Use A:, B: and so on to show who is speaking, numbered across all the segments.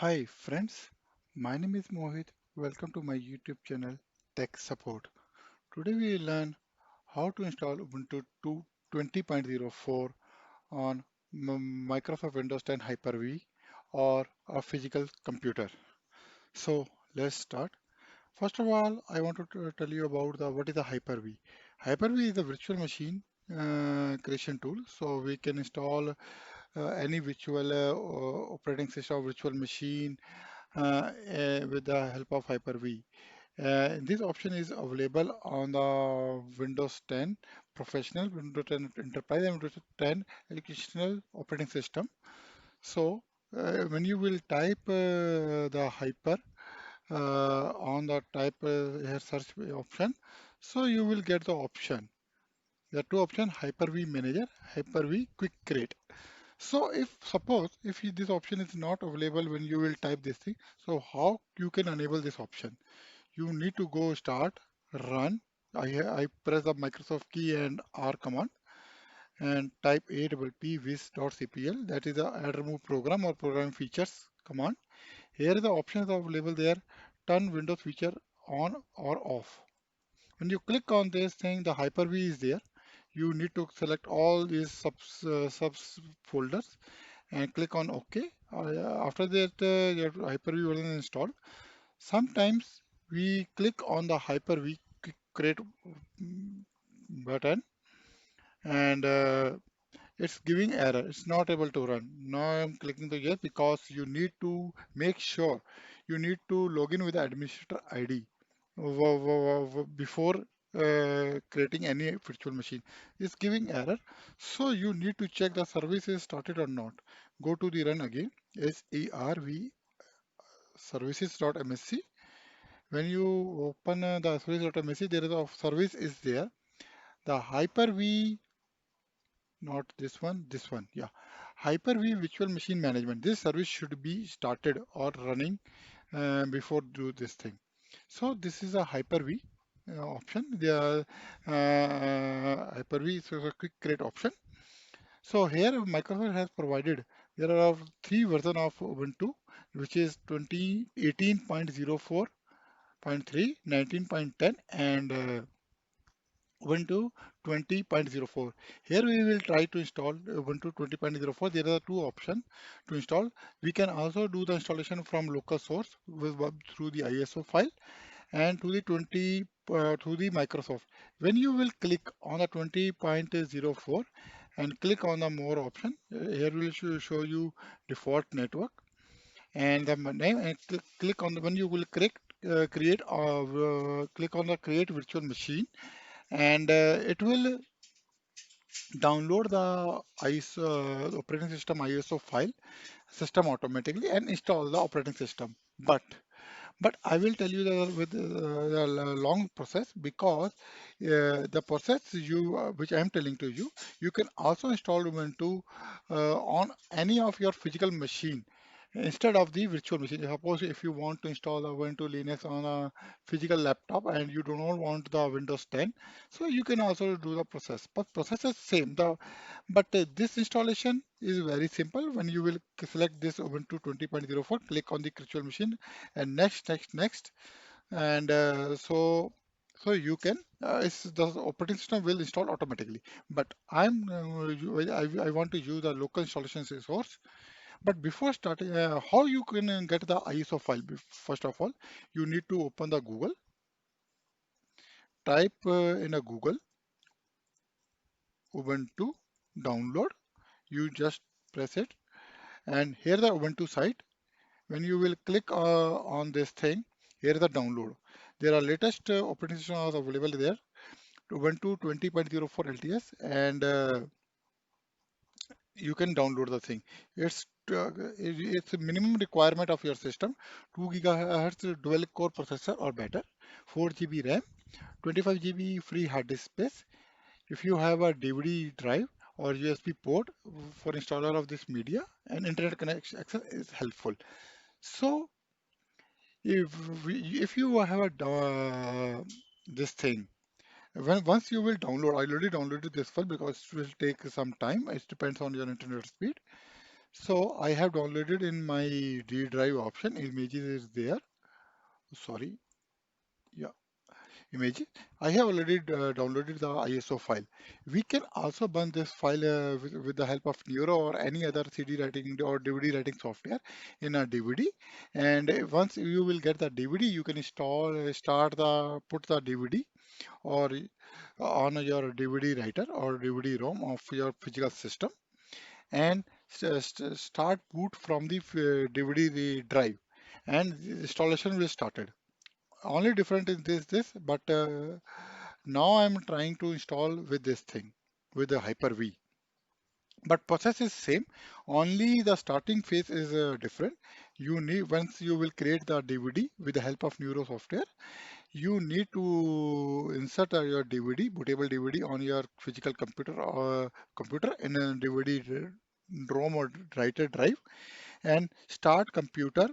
A: Hi friends, my name is Mohit. Welcome to my YouTube channel Tech Support. Today we will learn how to install Ubuntu 20.04 on Microsoft Windows 10 Hyper-V or a physical computer. So let's start. First of all, I want to tell you about the what is a Hyper-V. Hyper-V is a virtual machine creation tool. So we can install any virtual operating system, virtual machine with the help of Hyper-V. This option is available on the Windows 10 Professional, Windows 10 Enterprise, and Windows 10 Educational operating system. So, when you will type the Hyper on the type here search option, so you will get the option. There are two options: Hyper-V Manager, Hyper-V Quick Create. So if suppose if this option is not available when you will type this thing, so how you can enable this option? You need to go start, run. I press the Microsoft key and R command and type app-viz.cpl. That is the add remove program or program features command. Here the options are available there. Turn Windows feature on or off. When you click on this thing, the Hyper-V is there. You need to select all these subs folders and click on OK. After that, your Hyper-V version is installed. Sometimes we click on the Hyper-V create button and it's giving error. It's not able to run. Now I'm clicking the yes because you need to make sure you need to log in with the administrator ID before creating any virtual machine. It's giving error. So you need to check the service is started or not. Go to the run again. SERV services.msc. When you open the service.msc, there is a service is there. The Hyper-V, not this one, this one. Yeah. Hyper-V Virtual Machine Management. This service should be started or running before do this thing. So this is a Hyper-V option. The Hyper-V is a quick create option. So here Microsoft has provided there are three versions of Ubuntu, which is 2018.04.3, 19.10, and Ubuntu 20.04. Here we will try to install Ubuntu 20.04. There are two options to install. We can also do the installation from local source through the ISO file and to the 20 through the Microsoft. When you will click on the 20.04 and click on the more option, here will show you default network and the name and click on the when you will create click on the create virtual machine and it will download the operating system ISO file system automatically and install the operating system. But I will tell you that with the long process because the process which I am telling to you, you can also install Ubuntu on any of your physical machine instead of the virtual machine. Suppose if you want to install the Ubuntu Linux on a physical laptop and you do not want the Windows 10, so you can also do the process. But process is same. But this installation is very simple. When you will select this Ubuntu 20.04, click on the virtual machine and next, and so you can the operating system will install automatically. But I want to use the local installation resource. But before starting, how you can get the ISO file? First of all, you need to open the Google, type in a Google Ubuntu download. You just press it, and here the Ubuntu site. When you will click on this thing, here is the download. There are latest operating systems available there. Ubuntu 20.04 LTS, and you can download the thing. It's it's a minimum requirement of your system. 2 gigahertz dual core processor or better, 4 GB RAM, 25 GB free hard disk space. If you have a DVD drive or USB port for installer of this media, and internet connection access is helpful. So if you have a this thing, when once you will download, I already downloaded this file because it will take some time. It depends on your internet speed. So I have downloaded in my D drive option, images is there. Sorry, yeah, images. I have already downloaded the ISO file. We can also burn this file with the help of Neuro or any other CD writing or DVD writing software in a DVD. And once you will get the DVD, you can put the DVD or on your DVD writer or DVD ROM of your physical system and start boot from the DVD drive and the installation will started. Only different is this, but now I'm trying to install with this thing with the Hyper-V. But process is same, only the starting phase is different. You need once you will create the DVD with the help of Neuro software, you need to insert your DVD, bootable DVD on your physical computer in a DVD ROM or writer drive and start computer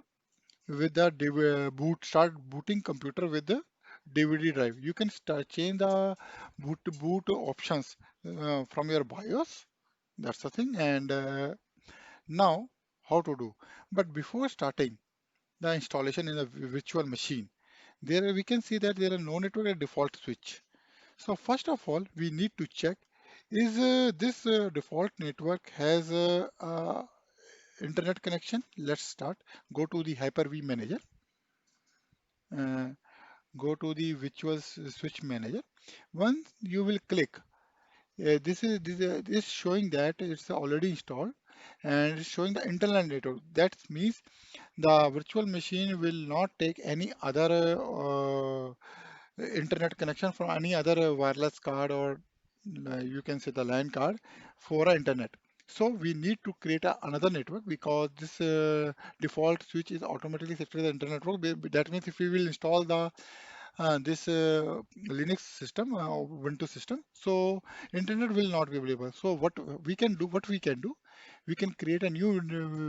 A: with the start booting computer with the DVD drive. You can start change the boot options from your BIOS. That's the thing. And now how to do. But before starting the installation in a virtual machine, there we can see that there are no network at default switch. So first of all, we need to check is this default network has internet connection. Let's start. Go to the Hyper-V manager. Uh, Go to the virtual switch manager. Once you will click, this is showing that it's already installed and it's showing the internal network. That means the virtual machine will not take any other internet connection from any other wireless card or you can say the LAN card for internet. So we need to create another network because this default switch is automatically set to the internet network. That means if we will install the this Linux system, Ubuntu system, so internet will not be available. So what we can do, we can create a new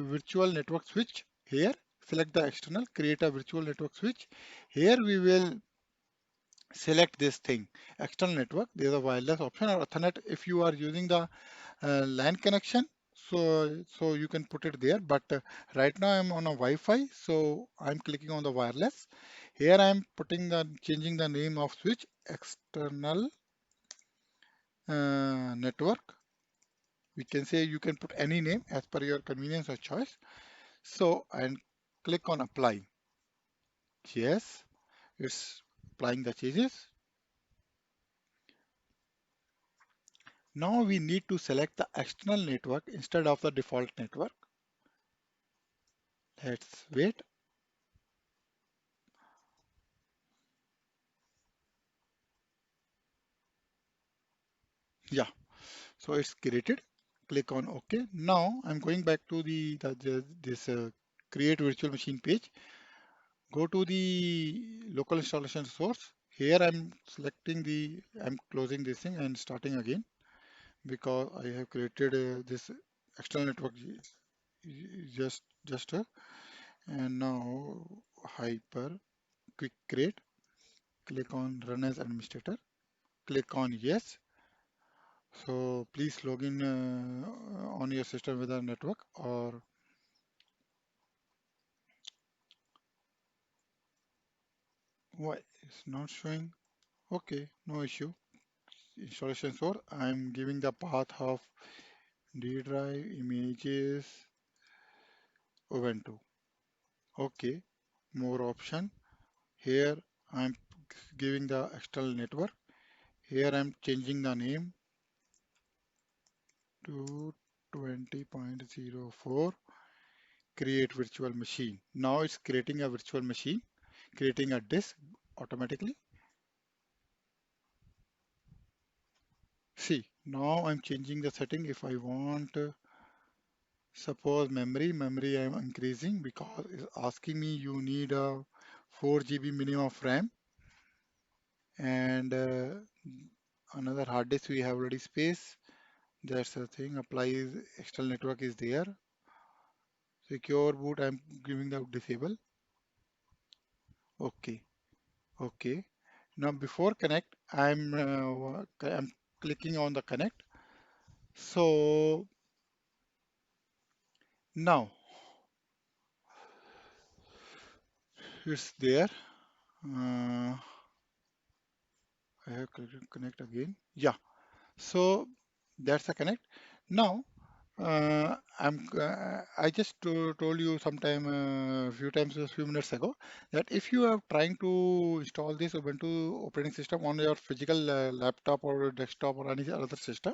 A: virtual network switch here. Select the external, create a virtual network switch. Here we will select this thing, external network. There's a wireless option or Ethernet if you are using the LAN connection. So you can put it there. But right now I'm on a Wi-Fi, so I'm clicking on the wireless. Here I'm changing the name of switch external network. We can say you can put any name as per your convenience or choice. So and click on apply. Yes, it's applying the changes. Now we need to select the external network instead of the default network. Let's wait. Yeah, so it's created. Click on OK. Now I'm going back to this create virtual machine page. Go to the local installation source. Here I'm closing this thing and starting again because I have created this external network just and now hyper quick create. Click on run as administrator. Click on yes. So please log in on your system with a network or why it's not showing. Okay, no issue. Installation source. I'm giving the path of D drive images Ubuntu. Okay, more option. Here I'm giving the external network. Here I'm changing the name to 20.04. Create virtual machine. Now it's creating a virtual machine, creating a disk automatically. See, now I'm changing the setting. If I want, suppose memory I'm increasing because it's asking me you need a 4 GB minimum of RAM and another hard disk we have already space. That's the thing. Applies external network is there. Secure boot I'm giving the disable. Okay, okay. Now before connect, I'm clicking on the connect. So Now it's there. Uh, I have connect again. Yeah. So that's a connect. Now I just told you sometime a few times a few minutes ago that if you are trying to install this Ubuntu operating system on your physical laptop or desktop or any other system,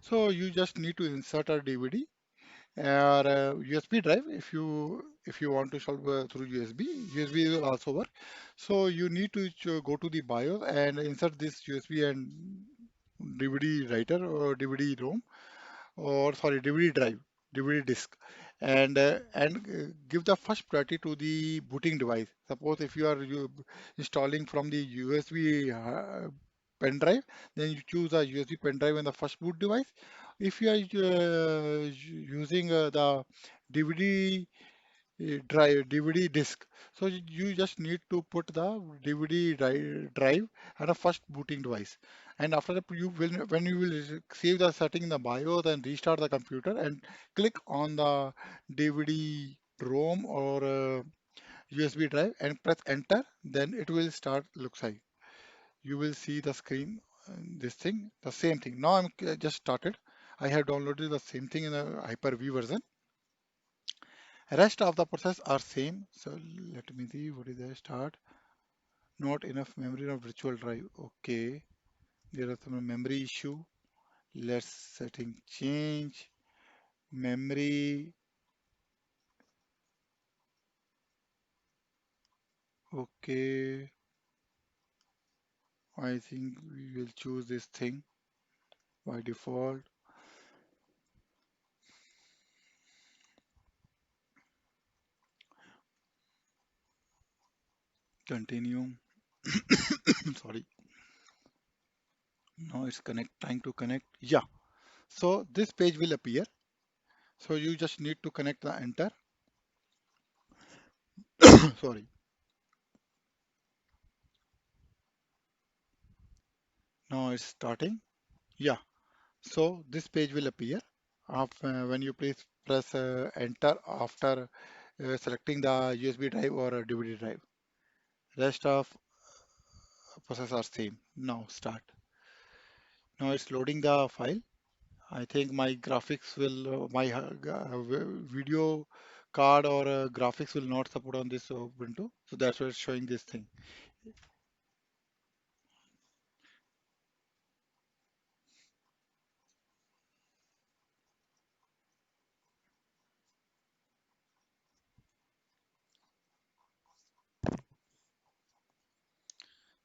A: so you just need to insert a DVD or USB drive if you want to solve through USB. USB will also work. So you need to go to the BIOS and insert this USB and DVD writer or DVD ROM or sorry DVD drive, DVD disk, and give the first priority to the booting device. Suppose if you installing from the USB pen drive, then you choose a USB pen drive in the first boot device. If you are using the DVD DVD disk. So you just need to put the DVD drive at a first booting device. And after that, when you will save the setting in the BIOS and restart the computer and click on the DVD ROM or USB drive and press enter, then it will start looks like. You will see the screen, this thing, the same thing. Now I'm just started. I have downloaded the same thing in a Hyper-V version. Rest of the process are same. So let me see what is the start. Not enough memory of virtual drive. Okay. There are some memory issue. Let's setting change. Memory. Okay. I think we will choose this thing by default. Continue. Sorry. Now it's trying to connect. Yeah. So this page will appear. So you just need to connect the enter. Sorry. Now it's starting. Yeah. So this page will appear when you press enter after selecting the USB drive or a DVD drive. Rest of process are same. Now start. Now it's loading the file. I think my graphics will, my video card or graphics will not support on this Ubuntu. So that's why it's showing this thing.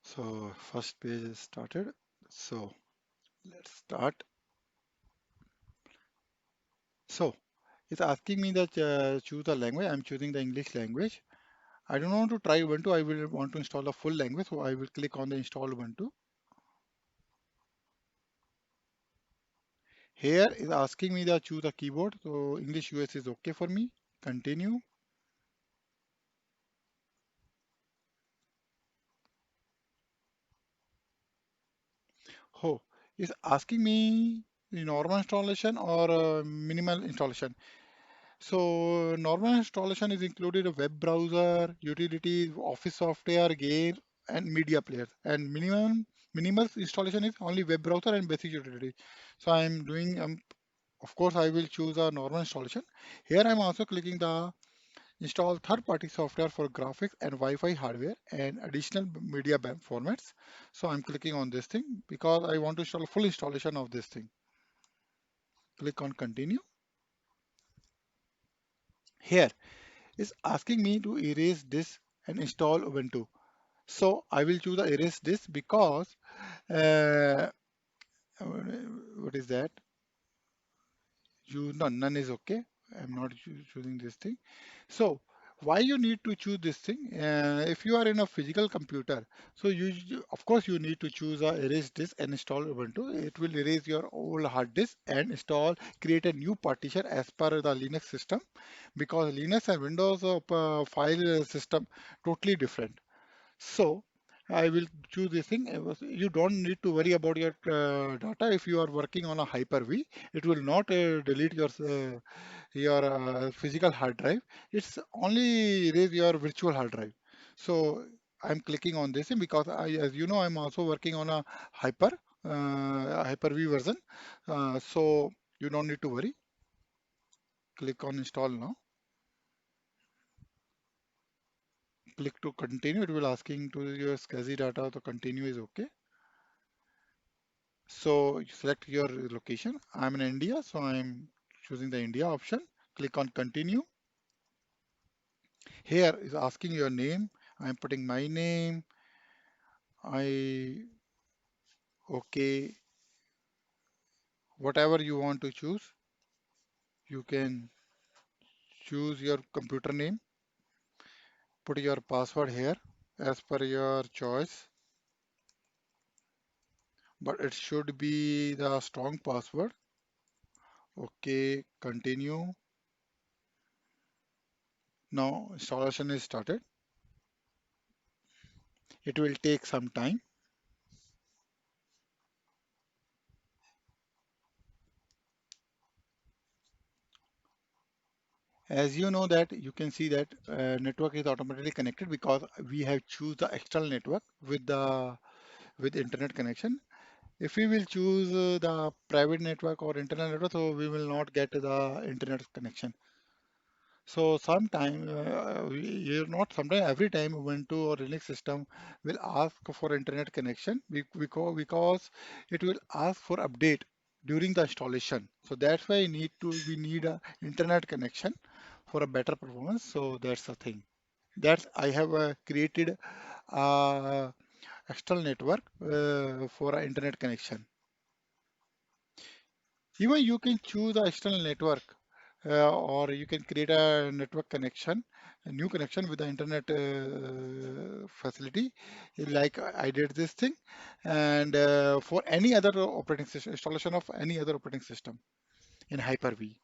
A: So first page is started. So let's start. So it's asking me that choose a language. I'm choosing the English language. I don't want to try Ubuntu. I will want to install a full language. So I will click on the install Ubuntu. Here is asking me to choose a keyboard. So English US is okay for me. Continue. Oh, is asking me the normal installation or minimal installation. So normal installation is included a web browser, utilities, office software, game, and media players. And minimal installation is only web browser and basic utility. So I'm doing of course, I will choose a normal installation. Here I'm also clicking the install third-party software for graphics and Wi-Fi hardware and additional media formats. So I'm clicking on this thing because I want to install full installation of this thing. Click on continue. Here is asking me to erase this and install Ubuntu. So I will choose the erase this because what is that? None is okay. I'm not choosing this thing. So why you need to choose this thing? If you are in a physical computer, so of course you need to choose a erase disk and install Ubuntu. It will erase your old hard disk and create a new partition as per the Linux system, because Linux and Windows file system totally different. So I will choose this thing. You don't need to worry about your data if you are working on a Hyper-V. It will not delete your physical hard drive. It's only erase your virtual hard drive. So I'm clicking on this thing because as you know, I'm also working on a Hyper-V version. So you don't need to worry. Click on install now. Click to continue. It will asking to your SCSI data. So continue is okay. So you select your location. I'm in India, so I'm choosing the India option. Click on continue. Here is asking your name. I'm putting my name. I okay, whatever you want to choose. You can choose your computer name. Put your password here as per your choice, but it should be the strong password. Okay, continue. Now installation is started. It will take some time. As you know that you can see that network is automatically connected because we have choose the external network with internet connection. If we will choose the private network or internal network, so we will not get the internet connection. So sometime, not sometime, every time Ubuntu or Linux system will ask for internet connection because it will ask for update during the installation. So that's why we need a internet connection for a better performance. So that's the thing. That's I have created a external network for a internet connection. Even you can choose a external network or you can create a network connection, a new connection with the internet facility, like I did this thing, and for any other operating system, installation of any other operating system in Hyper-V.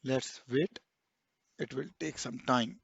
A: Let's wait. It will take some time.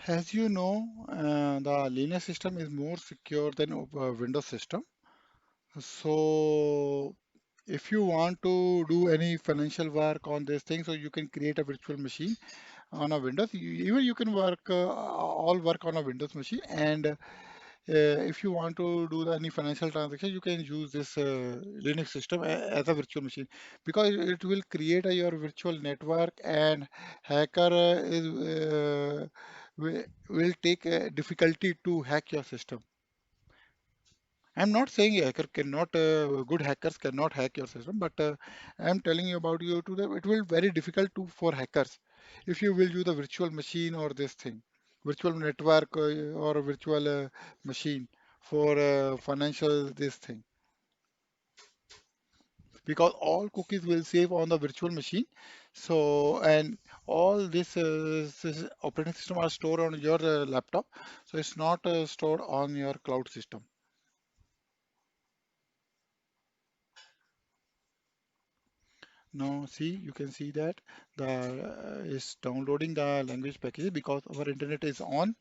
A: As you know, the Linux system is more secure than Windows system. So if you want to do any financial work on this thing, so you can create a virtual machine on a Windows. Even you can all work on a Windows machine. And if you want to do any financial transaction, you can use this Linux system as a virtual machine because it will create your virtual network and hacker will take difficulty to hack your system. I'm not saying good hackers cannot hack your system, but I'm telling you about you to the, it will very difficult to for hackers if you will use a virtual machine or this thing, virtual network or a virtual machine for financial this thing. because all cookies will save on the virtual machine. So, and all this operating system are stored on your laptop. So it's not stored on your cloud system. Now, see, you can see that the is downloading the language packages because our internet is on.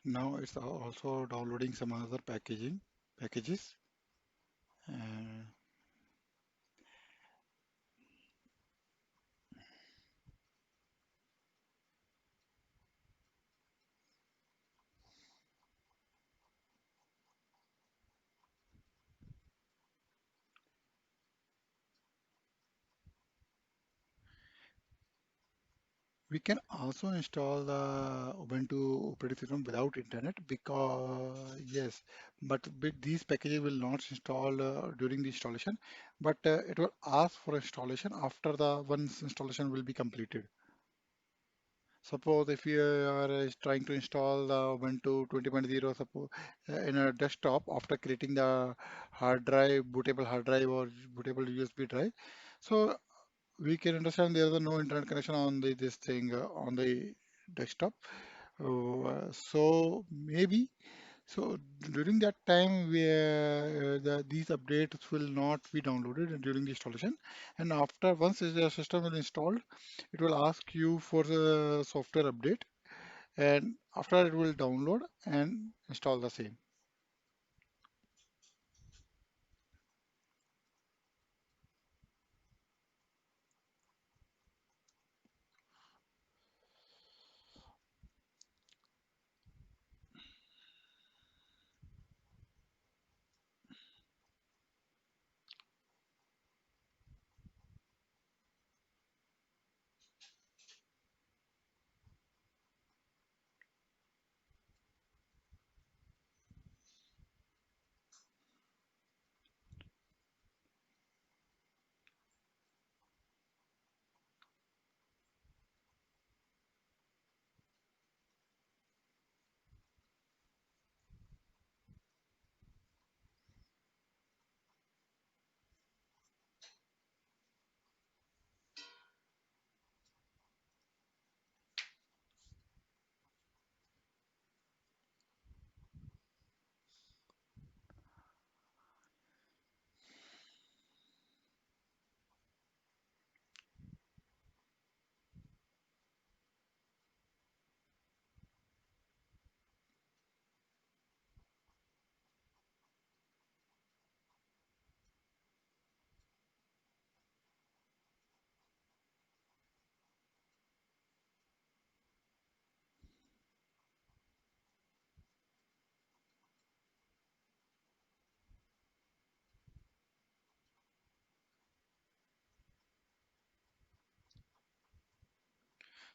A: Now it's also downloading some other packaging packages. Uh, we can also install the Ubuntu operating system without internet because yes, but these packages will not install during the installation, but it will ask for installation after the once installation will be completed. Suppose if you are trying to install the Ubuntu 20.0 suppose in a desktop after creating the hard drive, bootable hard drive or bootable USB drive, so we can understand there is no internet connection on this thing on the desktop. So maybe so during that time these updates will not be downloaded during the installation, and after once the system is installed, it will ask you for the software update, and after it will download and install the same.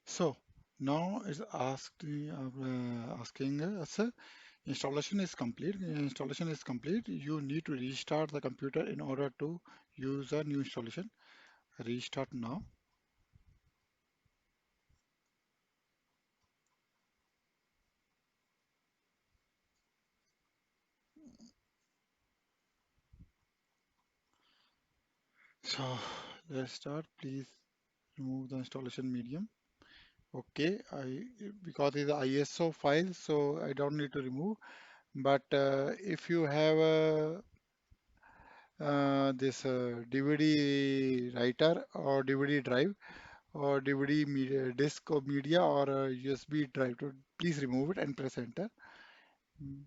A: So now it's asking us installation is complete. Installation is complete. You need to restart the computer in order to use a new installation. Restart now. So let's start. Please remove the installation medium. Okay, I because it's a ISO file, so I don't need to remove. But if you have this DVD writer or DVD drive or DVD media, disk or media or USB drive, to please remove it and press enter. Mm.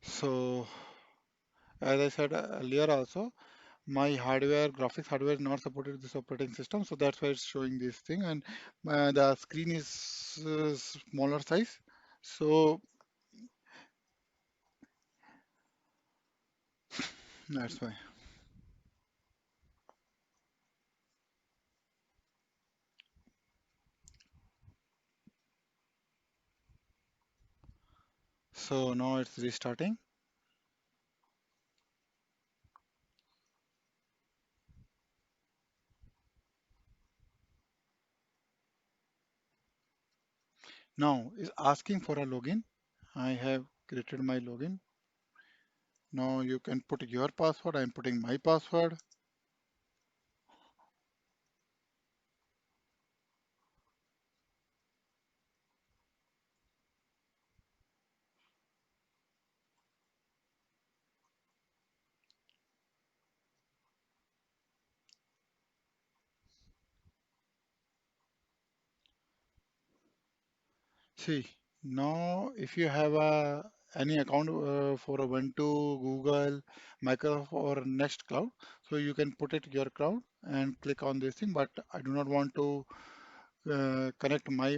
A: So as I said earlier also, my hardware, graphics hardware is not supported with this operating system, so that's why it's showing this thing, and the screen is smaller size. So that's why. So now it's restarting. Now it's asking for a login. I have created my login. Now you can put your password. I'm putting my password. See, now if you have any account for Ubuntu, Google, Microsoft or Nextcloud, so you can put it your cloud and click on this thing. But I do not want to connect my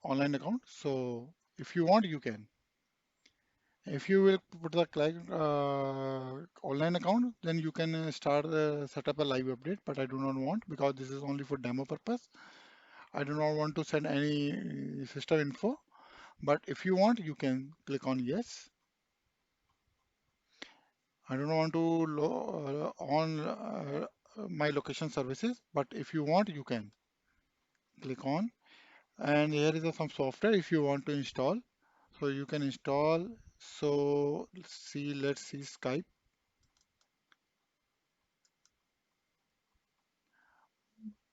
A: online account. So if you want, you can. If you will put the client online account, then you can start set up a live update. But I do not want because this is only for demo purpose. I do not want to send any system info. But if you want, you can click on yes. I don't want to on my location services, but if you want, you can click on. And here is some software if you want to install. So you can install. So let's see Skype,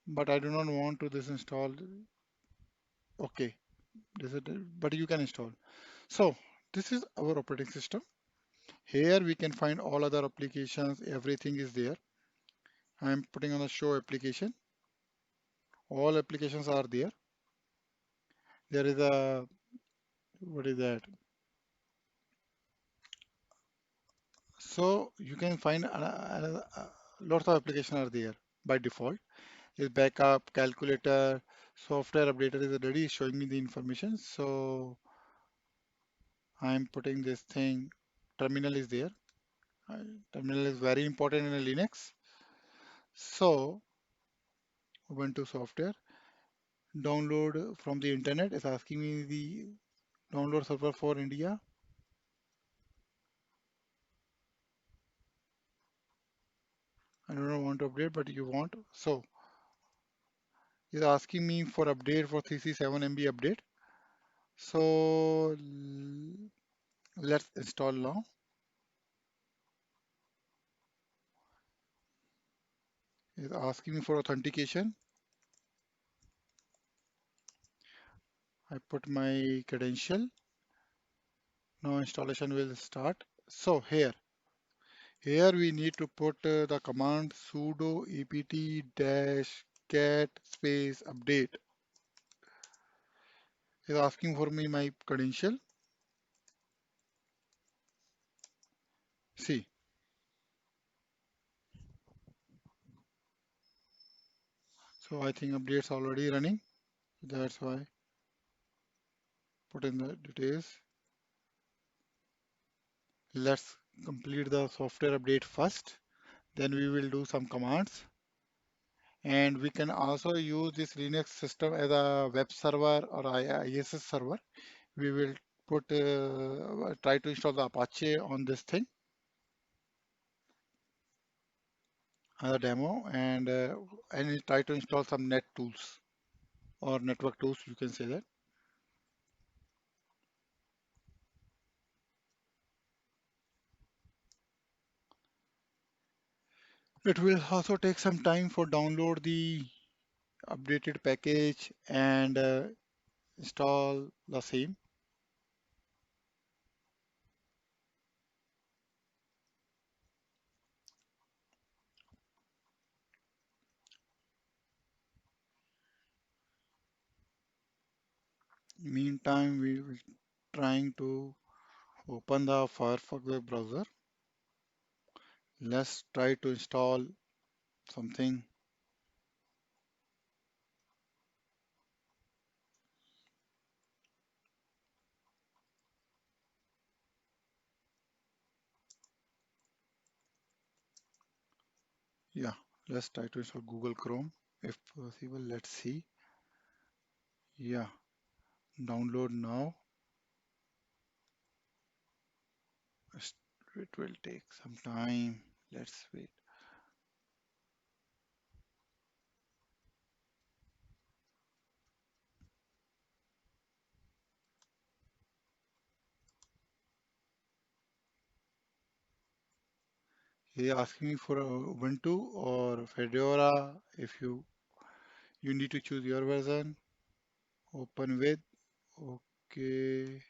A: but I do not want to this install. Okay, this is, but you can install. So this is our operating system. Here we can find all other applications. Everything is there. I'm putting on the show application. All applications are there. There is a, what is that? So you can find lots of applications are there by default. Is backup, calculator, software updater is already showing me the information. So I'm putting this thing, terminal is there. Uh, Terminal is very important in a Linux. So Ubuntu software, download from the internet is asking me the download server for India. I do not want to update, but you want. So it's asking me for update for 3C7 MB update. So let's install now. It's asking me for authentication. I put my credential. Now installation will start. So here we need to put the command sudo apt dash cat space update. It's asking for me my credential. See, so I think update's already running. That's why put in the details. Let's complete the software update first. Then we will do some commands. And we can also use this Linux system as a web server or ISS server. We will try to install the Apache on this thing as a demo and try to install some net tools or network tools, you can say that. It will also take some time for download the updated package and install the same. Meantime, we will trying to open the Firefox web browser. Let's try to install something. Yeah, let's try to install Google Chrome if possible. Let's see. Yeah, download now. It will take some time. Let's wait. He asking me for Ubuntu or Fedora. If you need to choose your version. Open with. Okay.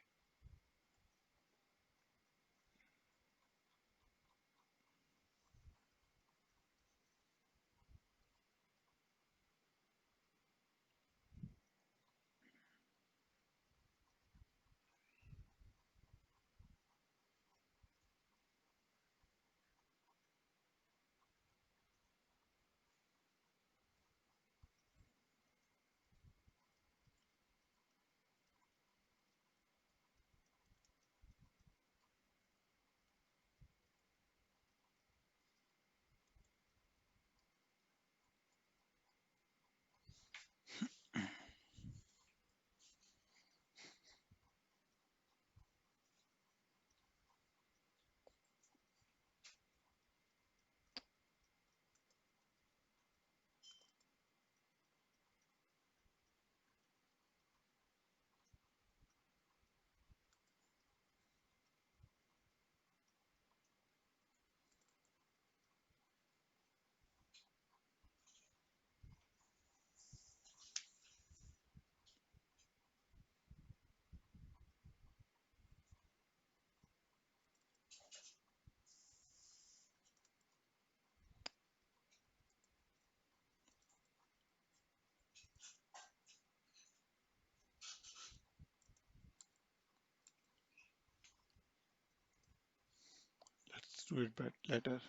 A: do it later.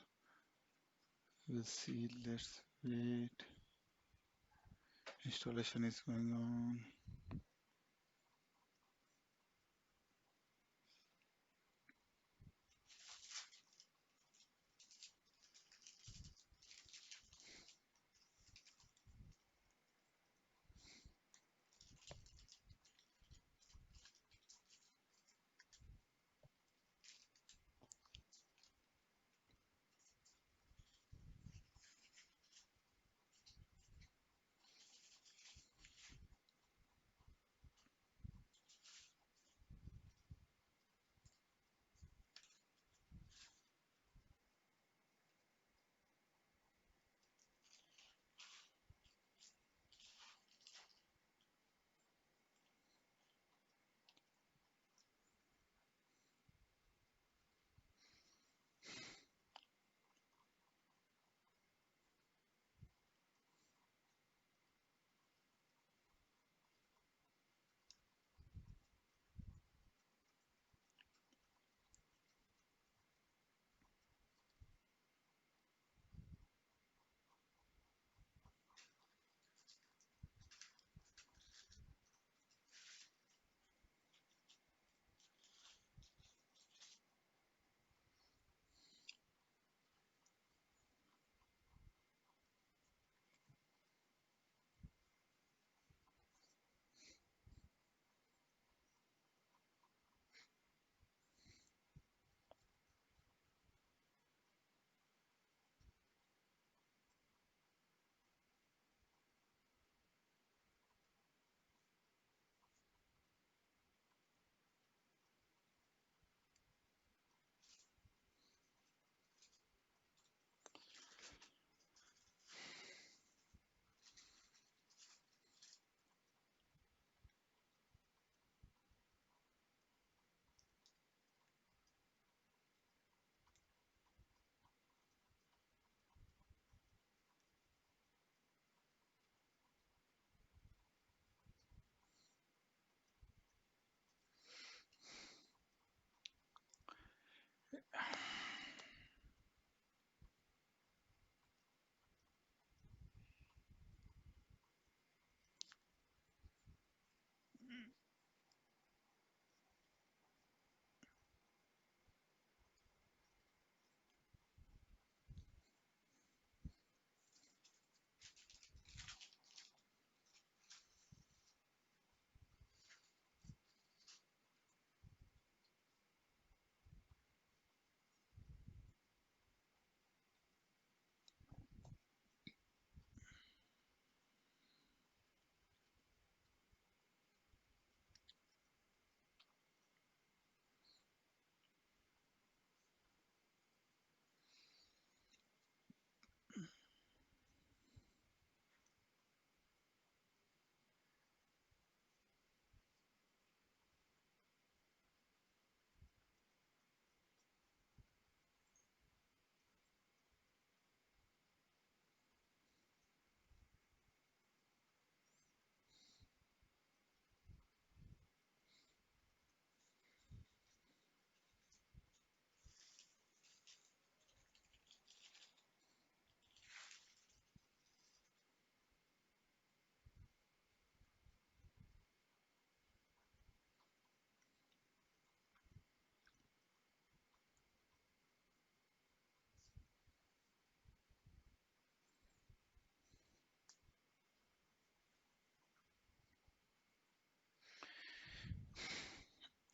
A: We'll see. Let's wait. Installation is going on.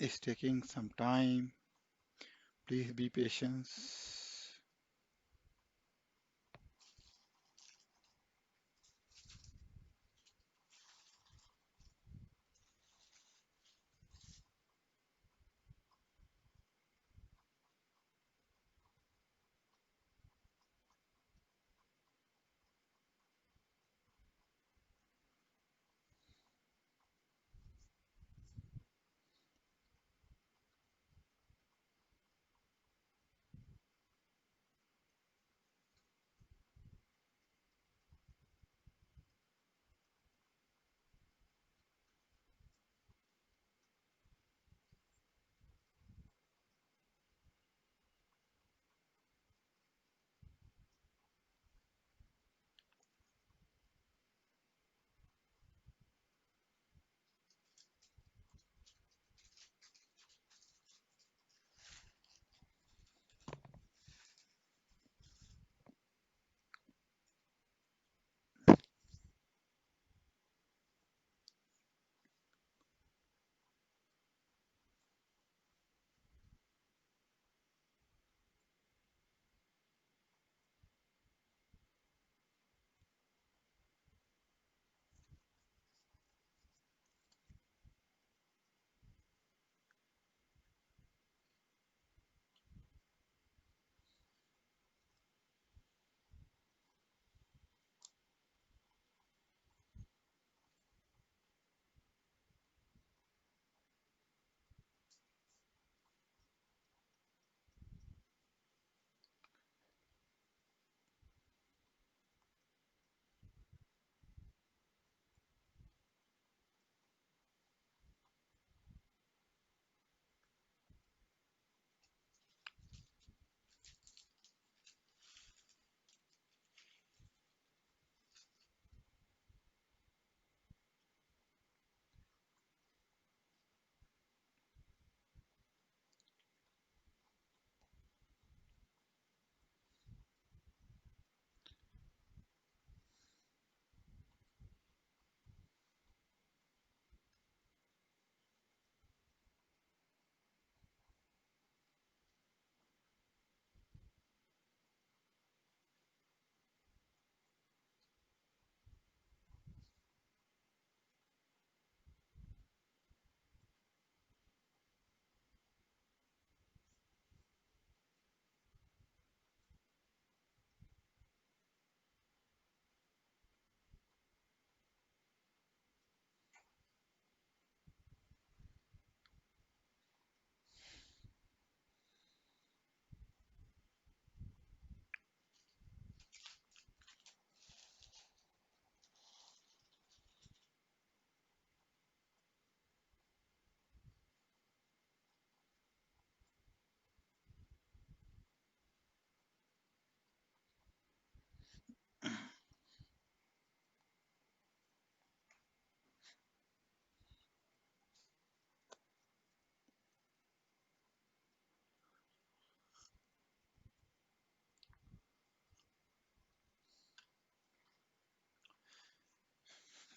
A: It's taking some time. Please be patient.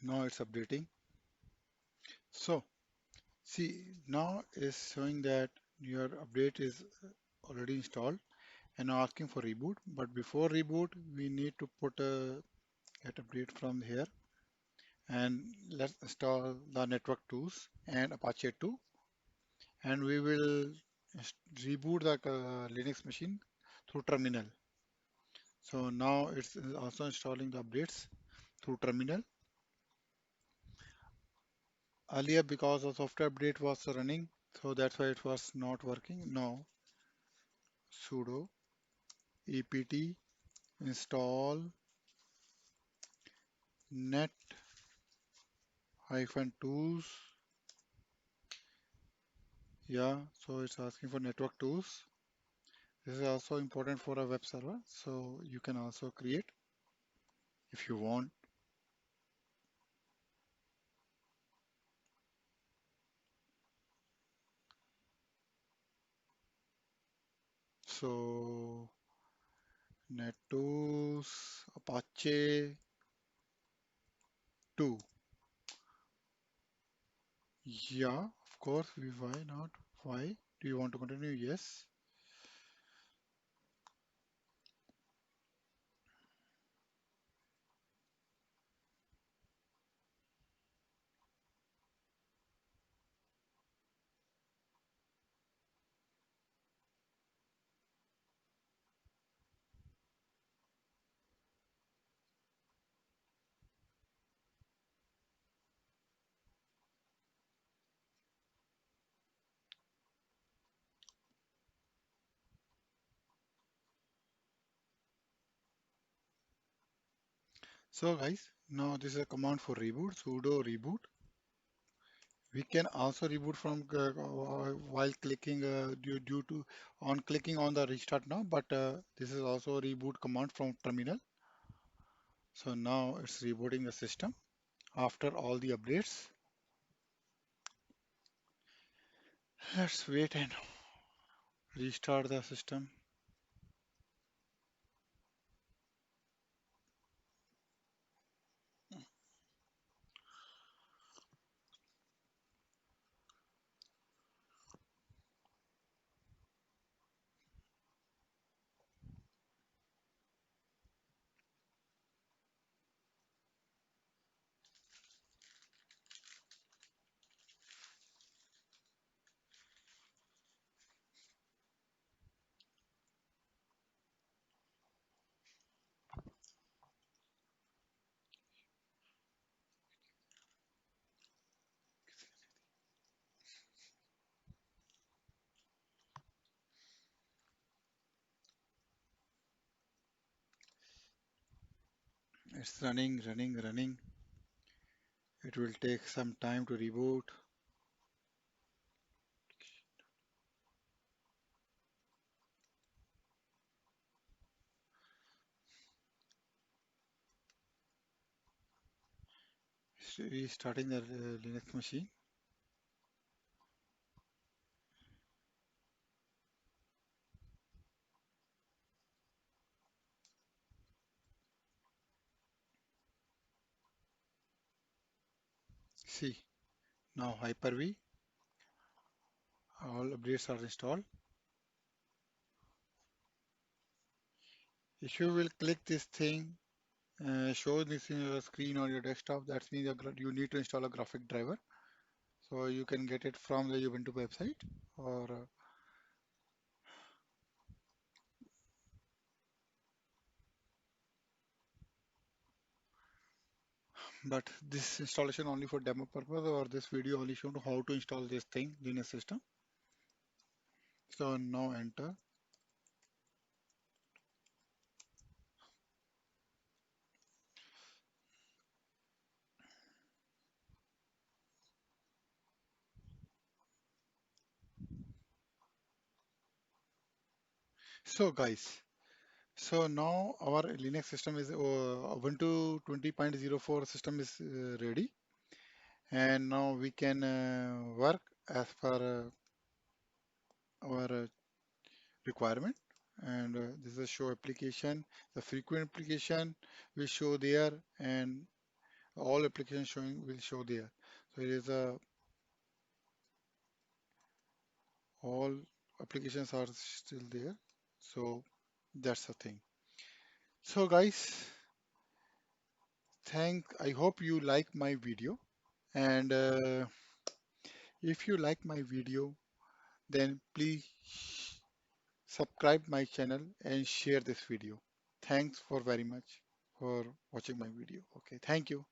A: Now it's updating. So see, now it's showing that your update is already installed and now asking for reboot. But before reboot, we need to put a get update from here and let's install the network tools and Apache 2 and we will reboot the Linux machine through terminal. So now it's also installing the updates through terminal. Earlier because the software update was running, so that's why it was not working. Now sudo apt install net hyphen tools. Yeah, so it's asking for network tools. This is also important for a web server, so you can also create if you want. So NetTools, Apache 2. Yeah, of course. Why not? Why? Do you want to continue? Yes. So guys, now this is a command for reboot, sudo reboot. We can also reboot from while clicking due to on clicking on the restart now, but this is also a reboot command from terminal. So now it's rebooting the system after all the updates. Let's wait and restart the system. It's running. It will take some time to reboot. Restarting the Linux machine. See, now Hyper-V, all updates are installed. If you will click this thing, show this in your screen on your desktop, that means you need to install a graphic driver. So you can get it from the Ubuntu website or but this installation only for demo purpose or this video only shown how to install this thing Linux system. So now enter. So guys, so now our Linux system is Ubuntu 20.04 system is ready, and now we can work as per our requirement. And this is a show application. The frequent application will show there, and All applications showing will show there. So it is a all applications are still there. So that's the thing. So guys, I hope you like my video. And if you like my video, then please subscribe my channel and share this video. Thanks for very much for watching my video. Okay, thank you.